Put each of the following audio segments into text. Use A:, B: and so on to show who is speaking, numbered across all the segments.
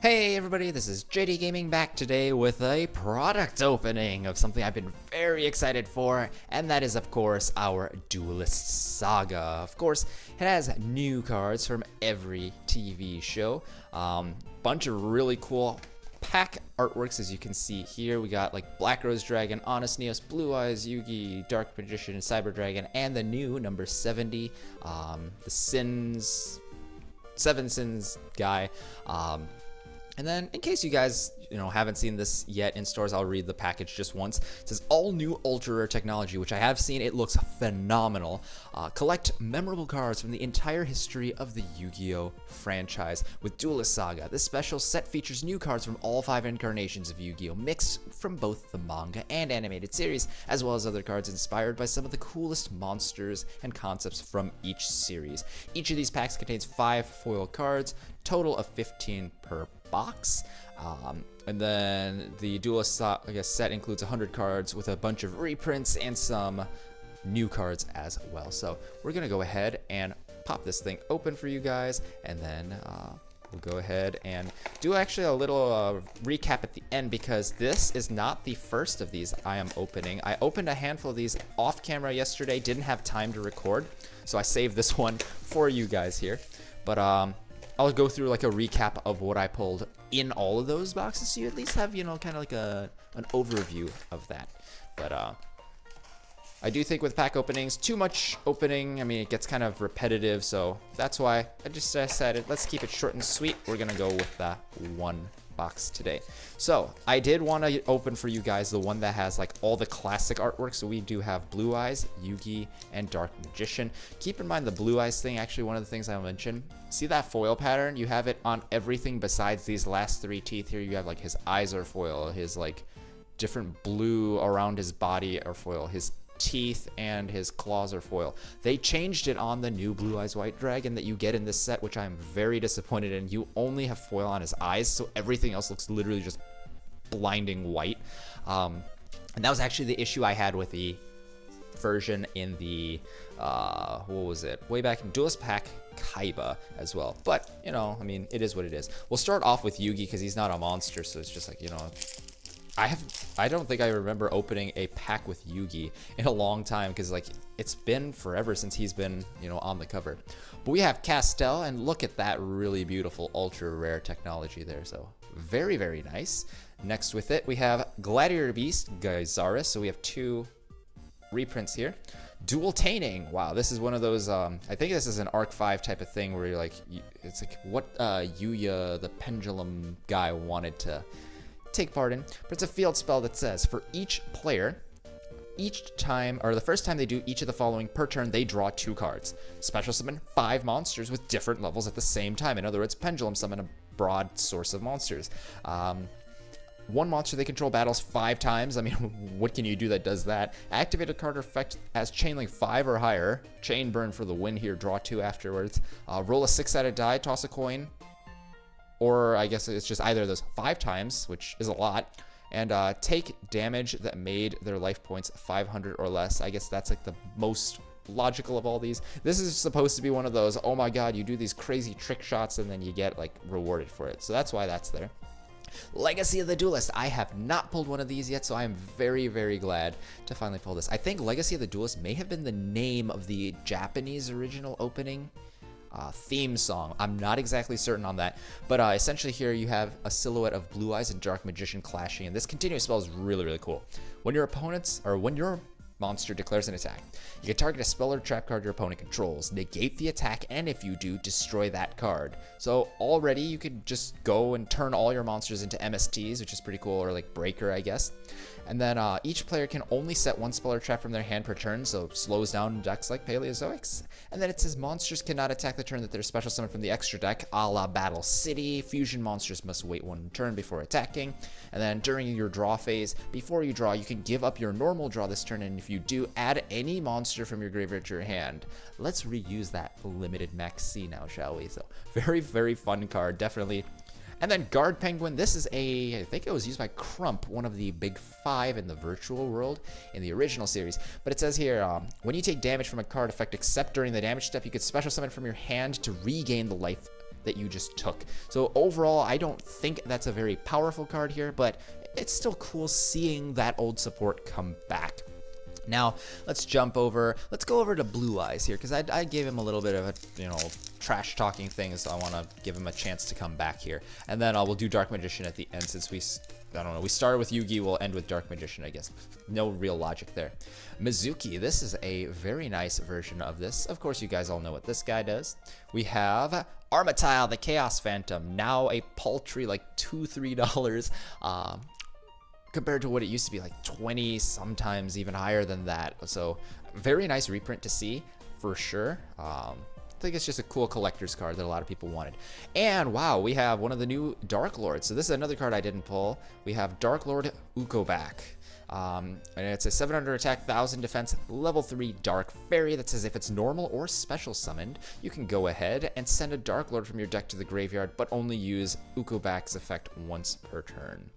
A: Hey everybody, this is JDGaming back today with a product opening of something I've been very excited for, and that is of course our Duelist Saga. Of course, it has new cards from every TV show, bunch of really cool pack artworks as you can see here. We got like Black Rose Dragon, Honest Neos, Blue Eyes, Yugi, Dark Magician, and Cyber Dragon, and the new number 70, the Seven Sins guy. And then, in case you guys, haven't seen this yet in stores, I'll read the package just once. It says, all new ultra rare technology, which I have seen. It looks phenomenal. Collect memorable cards from the entire history of the Yu-Gi-Oh! Franchise with Duelist Saga. This special set features new cards from all 5 incarnations of Yu-Gi-Oh! Mixed from both the manga and animated series, as well as other cards inspired by some of the coolest monsters and concepts from each series. Each of these packs contains 5 foil cards, total of 15 per box. And then the Duelist Saga set includes 100 cards with a bunch of reprints and some new cards as well. So we're gonna go ahead and pop this thing open for you guys, and then we'll go ahead and do actually a little recap at the end, because this is not the first of these I am opening. I opened a handful of these off camera yesterday, didn't have time to record, so I saved this one for you guys here. But I'll go through like a recap of what I pulled in all of those boxes, so you at least have, kind of like an overview of that. But I do think with pack openings, too much opening, I mean, it gets kind of repetitive, so that's why I just decided let's keep it short and sweet. We're gonna go with the one box today. So I did want to open for you guys the one that has like all the classic artwork. So we do have Blue Eyes, Yugi, and Dark Magician. Keep in mind the Blue Eyes thing, actually one of the things I mentioned, see that foil pattern? You have it on everything besides these last 3 teeth here. You have like his eyes are foil, his like different blue around his body are foil, his teeth and his claws are foil. They changed it on the new Blue Eyes White Dragon that you get in this set, which I'm very disappointed in. You only have foil on his eyes, so everything else looks literally just blinding white. And that was actually the issue I had with the version in the what was it, way back in Duelist Pack Kaiba as well. But I mean, it is what it is. We'll start off with Yugi because he's not a monster, so it's just like, I don't think I remember opening a pack with Yugi in a long time, because like it's been forever since he's been on the cover. But we have Castel, and look at that really beautiful ultra rare technology there, so very, very nice. Next with it we have Gladiator Beast Gyzaris, so we have 2 reprints here. Dual Taining, wow, this is one of those I think this is an Arc 5 type of thing where you're like, it's like what Yuya the Pendulum guy wanted to take part in, but it's a field spell that says for each player, each time, or the first time they do each of the following per turn, they draw 2 cards. Special summon 5 monsters with different levels at the same time. In other words, pendulum summon a broad source of monsters. 1 monster they control battles 5 times. I mean, what can you do that does that? Activate a card or effect as chain link 5 or higher. Chain burn for the win here, draw 2 afterwards. Roll a 6-sided die, toss a coin, or I guess it's just either of those 5 times, which is a lot, and take damage that made their life points 500 or less. I guess that's like the most logical of all these. This is supposed to be one of those, oh my god, you do these crazy trick shots and then you get like rewarded for it. So that's why that's there. Legacy of the Duelist. I have not pulled one of these yet, so I am very, very glad to finally pull this. I think Legacy of the Duelist may have been the name of the Japanese original opening theme song. I'm not exactly certain on that, but essentially here you have a silhouette of Blue Eyes and Dark Magician clashing, and this continuous spell is really, really cool. When your monster declares an attack, you can target a spell or trap card your opponent controls, negate the attack, and if you do, destroy that card. So already you could just go and turn all your monsters into MSTs, which is pretty cool, or like Breaker, I guess. And then each player can only set 1 spell or trap from their hand per turn, so slows down decks like Paleozoics. And then it says monsters cannot attack the turn that they're special summoned from the extra deck, a la Battle City. Fusion monsters must wait 1 turn before attacking. And then during your draw phase, before you draw, you can give up your normal draw this turn, and if you do, add any monster from your graveyard to your hand. Let's reuse that limited Max C now, shall we? So very, very fun card, definitely. And then Guard Penguin, this is I think it was used by Crump, one of the big 5 in the virtual world in the original series. But it says here, when you take damage from a card effect except during the damage step, you could special summon from your hand to regain the life that you just took. So overall, I don't think that's a very powerful card here, but it's still cool seeing that old support come back. Now, let's go over to Blue Eyes here, because I gave him a little bit of a, trash talking thing, so I want to give him a chance to come back here. And then we'll do Dark Magician at the end, since we started with Yugi, we'll end with Dark Magician, I guess. No real logic there. Mizuki, this is a very nice version of this. Of course, you guys all know what this guy does. We have Armatile, the Chaos Phantom, now a paltry like $2-3. Compared to what it used to be, like 20, sometimes even higher than that. So very nice reprint to see, for sure. I think it's just a cool collector's card that a lot of people wanted. And wow, we have one of the new Dark Lords. So this is another card I didn't pull. We have Dark Lord Ukobak. And it's a 700 attack, 1000 defense, level 3 Dark Fairy that says if it's normal or special summoned, you can go ahead and send a Dark Lord from your deck to the graveyard, but only use Ukobak's effect once per turn.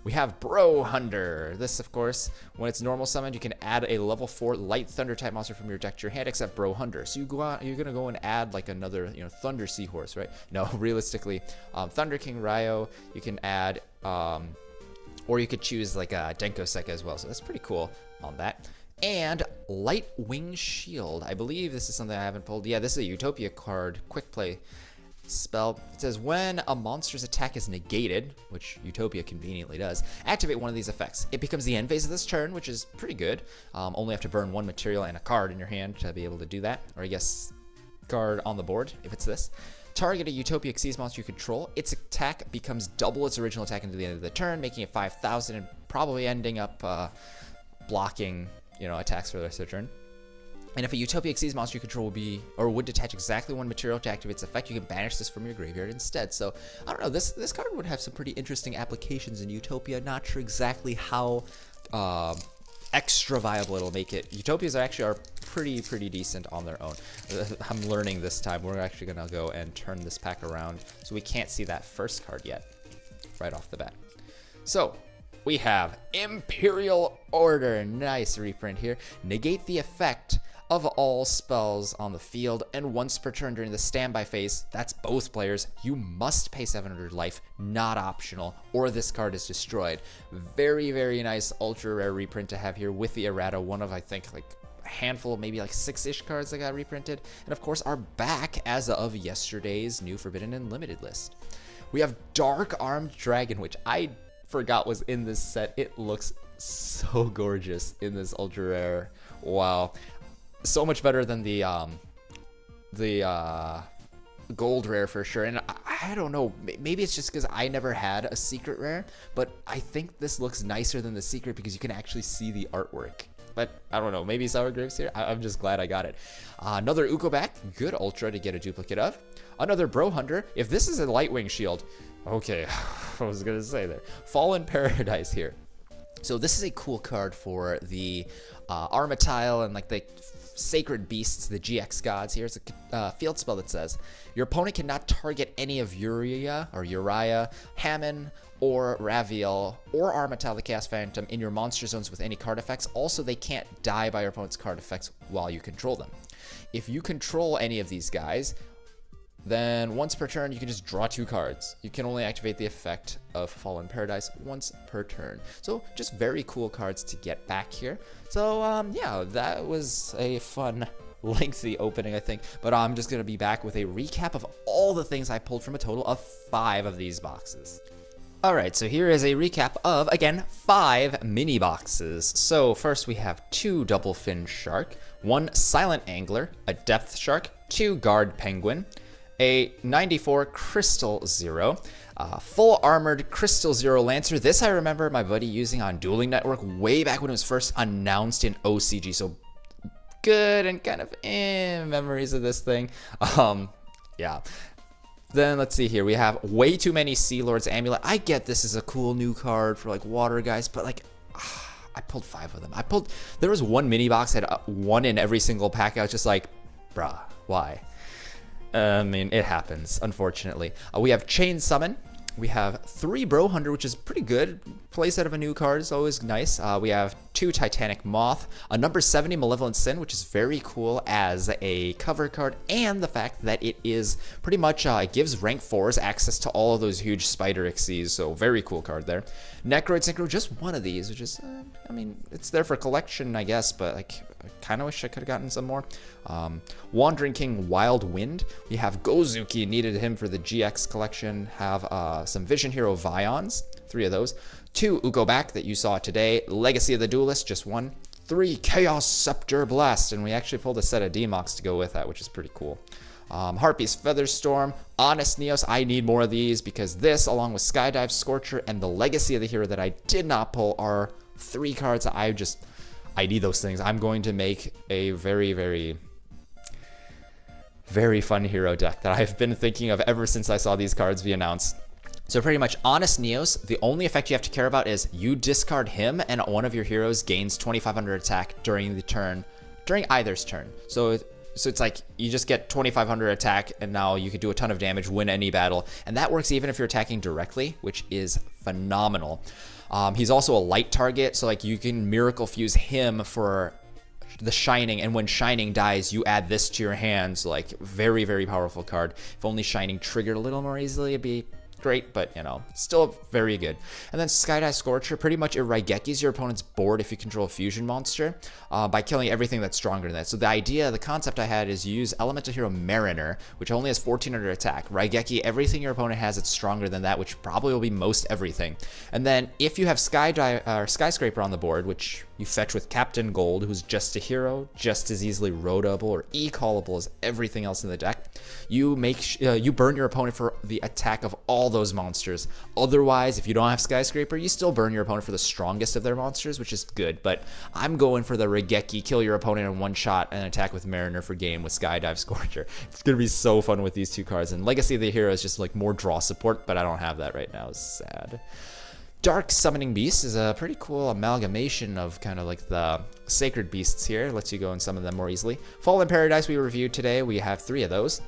A: We have Bro Hunter. This, of course, when it's normal summoned, you can add a level 4 light thunder type monster from your deck to your hand, except Bro Hunter. So you're gonna go and add like another, Thunder Seahorse, right? No, realistically, Thunder King Ryo. You can add, or you could choose like a Denko Seka as well. So that's pretty cool on that. And Light Wing Shield. I believe this is something I haven't pulled. Yeah, this is a Utopia card, quick play spell. It says when a monster's attack is negated, which Utopia conveniently does, activate one of these effects. It becomes the end phase of this turn, which is pretty good. Only have to burn one material and a card in your hand to be able to do that, or I guess card on the board if it's this. Target a Utopia Xyz monster you control. Its attack becomes double its original attack until the end of the turn, making it 5,000 and probably ending up blocking, attacks for the rest of the turn. And if a Utopia Xyz monster you control would detach exactly one material to activate its effect, you can banish this from your graveyard instead. So, I don't know, this card would have some pretty interesting applications in Utopia. Not sure exactly how extra viable it'll make it. Utopias are pretty decent on their own. I'm learning this time. We're actually going to go and turn this pack around, so we can't see that first card yet, right off the bat. So, we have Imperial Order. Nice reprint here. Negate the effect of all spells on the field, and once per turn during the standby phase, that's both players, you must pay 700 life, not optional, or this card is destroyed. Very nice ultra rare reprint to have here with the errata, one of I think like a handful, maybe like 6-ish cards that got reprinted, and of course are back as of yesterday's new Forbidden and Limited list. We have Dark Armed Dragon, which I forgot was in this set. It looks so gorgeous in this ultra rare. Wow. So much better than the gold rare for sure. And I don't know, maybe it's just because I never had a secret rare, but I think this looks nicer than the secret because you can actually see the artwork. But I don't know, maybe Sour Grapes here. I'm just glad I got it. Another Ukobak, good ultra to get a duplicate of. Another Bro Hunter. If this is a Lightwing Shield, okay, I was gonna say there. Fallen Paradise here. So this is a cool card for the Armatile and like the Sacred Beasts, the GX gods. Here's a field spell that says your opponent cannot target any of Uriah, Hammond, or Raviel, or Armatile the Chaos Phantom in your monster zones with any card effects. Also, they can't die by your opponent's card effects while you control them. If you control any of these guys, then once per turn, you can just draw 2 cards. You can only activate the effect of Fallen Paradise once per turn. So just very cool cards to get back here. So yeah, that was a fun, lengthy opening, I think. But I'm just going to be back with a recap of all the things I pulled from a total of 5 of these boxes. Alright, so here is a recap of, again, 5 mini boxes. So first we have 2 Double Fin Shark, 1 Silent Angler, a Depth Shark, 2 Guard Penguin, a 94 Crystal Zero, full armored Crystal Zero Lancer. This I remember my buddy using on Dueling Network way back when it was first announced in OCG. So good and kind of memories of this thing. Yeah. Then let's see here. We have way too many Sea Lords Amulet. I get this is a cool new card for like water guys, but like I pulled 5 of them. There was one mini box that had 1 in every single pack. I was just like, bruh, why? I mean, it happens, unfortunately. We have Chain Summon. We have 3 Bro Hunter, which is pretty good. Plays out of a new card is always nice. We have 2 Titanic Moth, a number 70 Malevolent Sin, which is very cool as a cover card, and the fact that it is pretty much, it gives rank 4s access to all of those huge Spider Xyzs, so very cool card there. Necroid Synchro, just one of these, which is, I mean, it's there for collection, I guess, but like, I kind of wish I could have gotten some more. Wandering King Wild Wind, we have Gozuki, needed him for the GX collection, have some Vision Hero Vions, 3 of those. 2 Uko Back that you saw today, Legacy of the Duelist, just 1. 3 Chaos Scepter Blast, and we actually pulled a set of D-Mox to go with that, which is pretty cool. Harpy's Featherstorm, Honest Neos, I need more of these because this, along with Skydive Scorcher and the Legacy of the Hero that I did not pull, are 3 cards that I need those things. I'm going to make a very, very, very fun hero deck that I've been thinking of ever since I saw these cards be announced. So pretty much Honest Neos, the only effect you have to care about is you discard him and one of your heroes gains 2500 attack during the turn, during either's turn. So it's like you just get 2500 attack and now you could do a ton of damage, win any battle. And that works even if you're attacking directly, which is phenomenal. He's also a light target, so like you can Miracle Fuse him for the Shining, and when Shining dies, you add this to your hands. Like very, very powerful card. If only Shining triggered a little more easily, it'd be great, but you know, still very good. And then Skydive Scorcher, pretty much it Raigekis your opponent's board if you control a fusion monster by killing everything that's stronger than that. So the concept I had is use Elemental Hero Mariner, which only has 1400 attack. Raigeki everything your opponent has that's stronger than that, which probably will be most everything. And then if you have Skyscraper on the board, which you fetch with Captain Gold, who's just a hero, just as easily roadable or e-callable as everything else in the deck, you burn your opponent for the attack of all those monsters. Otherwise, if you don't have Skyscraper, you still burn your opponent for the strongest of their monsters, which is good. But I'm going for the Raigeki, kill your opponent in one shot and attack with Mariner for game with Skydive Scorcher. It's gonna be so fun with these 2 cards. And Legacy of the Hero is just like more draw support, but I don't have that right now. It's sad. Dark Summoning Beast is a pretty cool amalgamation of kind of like the Sacred Beasts here. Lets you go in some of them more easily. Fallen Paradise we reviewed today. We have 3 of those.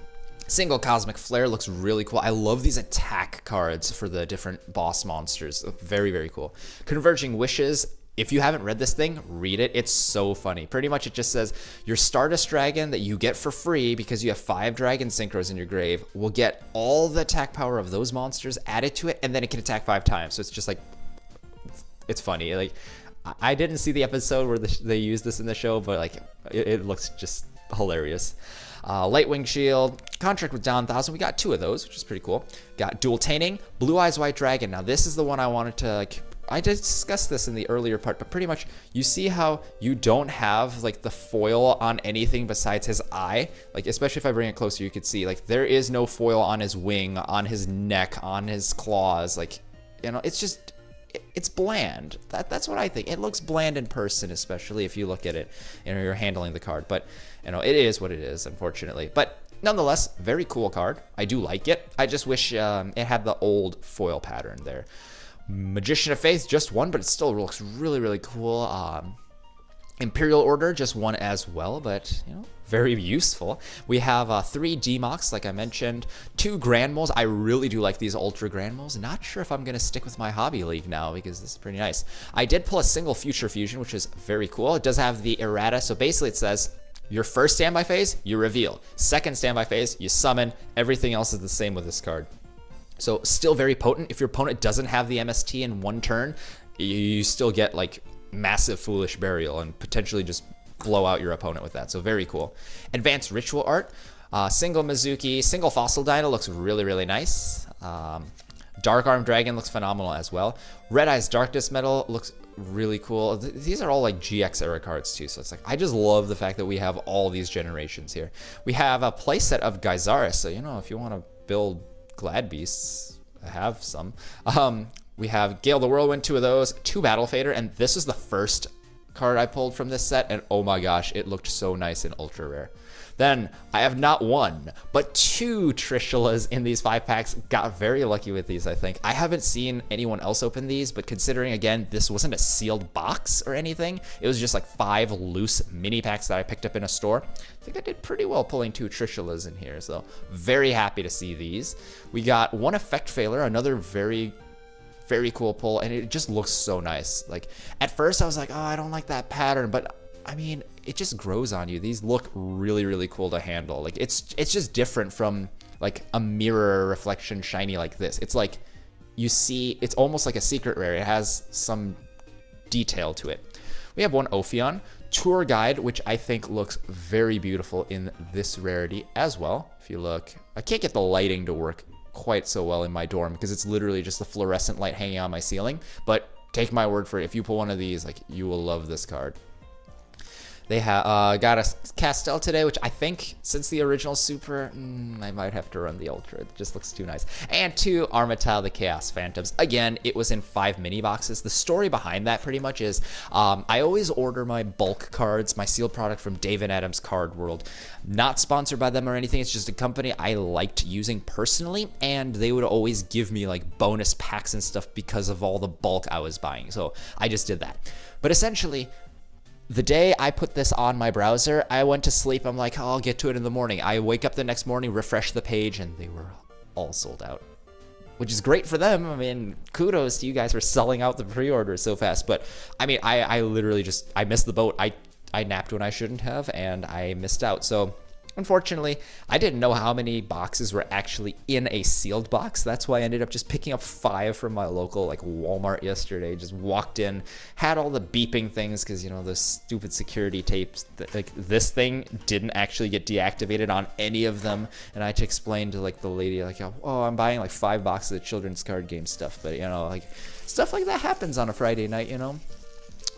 A: Single Cosmic Flare looks really cool. I love these attack cards for the different boss monsters. Very, very cool. Converging Wishes. If you haven't read this thing, read it. It's so funny. Pretty much it just says your Stardust Dragon that you get for free because you have 5 Dragon Synchros in your grave will get all the attack power of those monsters added to it, and then it can attack 5 times. So it's just like, it's funny. Like, I didn't see the episode where they used this in the show, but like it looks just hilarious. Lightwing Shield, Contract with Down 1000. We got 2 of those, which is pretty cool. Got Dual Tainting, Blue Eyes White Dragon. Now this is the one I wanted to like. I discussed this in the earlier part, but pretty much you see how you don't have like the foil on anything besides his eye. Like, especially if I bring it closer, you could see like there is no foil on his wing, on his neck, on his claws. Like, you know, it's just, it's bland. That's what I think. It looks bland in person, especially if you look at it and you're handling the card. But, you know, it is what it is, unfortunately. But nonetheless, very cool card. I do like it. I just wish it had the old foil pattern there. Magician of Faith, just 1, but it still looks really, really cool. Imperial Order, just 1 as well, but, you know, very useful. We have 3 D-Mox, like I mentioned, 2 Grand Moles. I really do like these Ultra Grand Moles. Not sure if I'm going to stick with my Hobby League now because this is pretty nice. I did pull a single Future Fusion, which is very cool. It does have the errata, so basically it says your first standby phase, you reveal. Second standby phase, you summon. Everything else is the same with this card. So still very potent. If your opponent doesn't have the MST in 1 turn, you still get like massive Foolish Burial and potentially just blow out your opponent with that. So very cool. Advanced Ritual Art, single Mizuki, single Fossil Dino looks really, really nice. Dark Arm Dragon looks phenomenal as well. Red Eyes Darkness Metal looks really cool. These are all like GX era cards too, so it's like I just love the fact that we have all these generations here. We have a playset of Gyzaris, so you know, if you want to build Glad Beasts, I have some. We have Gale the Whirlwind, 2 of those, 2 Battle Fader, and this is the first card I pulled from this set, and oh my gosh, it looked so nice and ultra rare. Then I have not 1, but 2 Trishulas in these 5 packs. Got very lucky with these, I think. I haven't seen anyone else open these, but considering, again, this wasn't a sealed box or anything, it was just like 5 loose mini packs that I picked up in a store. I think I did pretty well pulling 2 Trishulas in here, so very happy to see these. We got 1 Effect Failure, another very very cool pull, and it just looks so nice. Like at first I was like, oh, I don't like that pattern, but I mean, it just grows on you. These look really, really cool to handle. Like it's just different from like a mirror reflection shiny like this. It's like you see, it's almost like a secret rare. It has some detail to it. We have one Ophion Tour Guide, which I think looks very beautiful in this rarity as well. If you look, I can't get the lighting to work quite so well in my dorm because it's literally just the fluorescent light hanging on my ceiling, but take my word for it, if you pull one of these, like, you will love this card. They have got a Castel today, which I think, since the original Super, I might have to run the Ultra. It just looks too nice. And 2 Armatal the Chaos Phantoms. Again, it was in 5 mini boxes. The story behind that pretty much is I always order my bulk cards, my sealed product from David Adams Card World. Not sponsored by them or anything. It's just a company I liked using personally, and they would always give me like bonus packs and stuff because of all the bulk I was buying. So I just did that. But essentially, the day I put this on my browser, I went to sleep. I'm like, oh, I'll get to it in the morning. I wake up the next morning, refresh the page, and they were all sold out, which is great for them. I mean, kudos to you guys for selling out the pre-orders so fast. But I mean, I literally just, I missed the boat. I napped when I shouldn't have, and I missed out. So unfortunately, I didn't know how many boxes were actually in a sealed box. That's why I ended up just picking up 5 from my local like Walmart yesterday. Just walked in, had all the beeping things because, you know, those stupid security tapes. Like this thing didn't actually get deactivated on any of them, and I had to explain to like the lady like, oh, I'm buying like 5 boxes of children's card game stuff, but you know, like stuff like that happens on a Friday night, you know.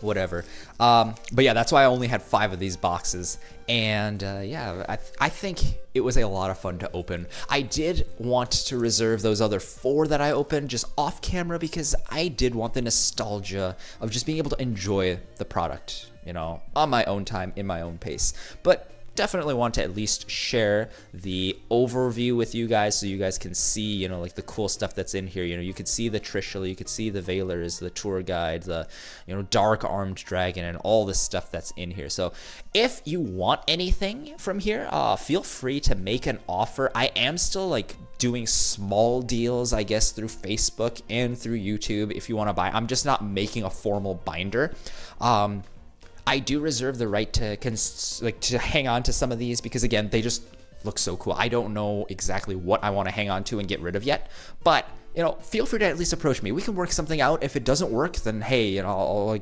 A: Whatever. But yeah, that's why I only had 5 of these boxes. And yeah, I think it was a lot of fun to open. I did want to reserve those other 4 that I opened just off camera because I did want the nostalgia of just being able to enjoy the product, you know, on my own time, in my own pace. But definitely want to at least share the overview with you guys so you guys can see, you know, like the cool stuff that's in here. You know, you could see the Trishula, you could see the Veilers, the Tour Guide, the, you know, Dark Armed Dragon, and all this stuff that's in here. So if you want anything from here, feel free to make an offer. I am still like doing small deals, I guess, through Facebook and through YouTube if you want to buy. I'm just not making a formal binder. I do reserve the right to hang on to some of these because, again, they just look so cool. I don't know exactly what I want to hang on to and get rid of yet, but, you know, feel free to at least approach me. We can work something out. If it doesn't work, then hey, you know,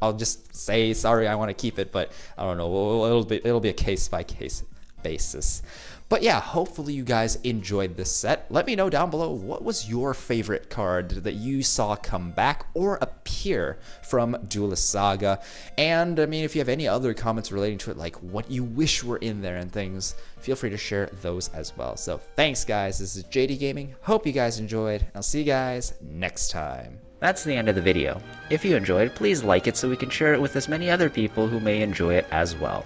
A: I'll just say sorry, I want to keep it, but I don't know. It'll be a case by case basis. But yeah, hopefully you guys enjoyed this set. Let me know down below, what was your favorite card that you saw come back or appear from Duelist Saga? And I mean, if you have any other comments relating to it, like what you wish were in there and things, feel free to share those as well. So thanks guys, this is JDGaming. Hope you guys enjoyed. I'll see you guys next time.
B: That's the end of the video. If you enjoyed, please like it so we can share it with as many other people who may enjoy it as well.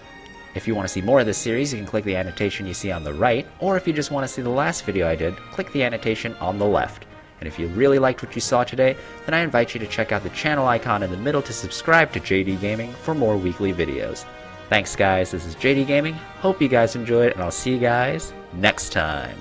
B: If you want to see more of this series, you can click the annotation you see on the right, or if you just want to see the last video I did, click the annotation on the left. And if you really liked what you saw today, then I invite you to check out the channel icon in the middle to subscribe to JDGaming for more weekly videos. Thanks guys, this is JDGaming, hope you guys enjoyed, and I'll see you guys next time.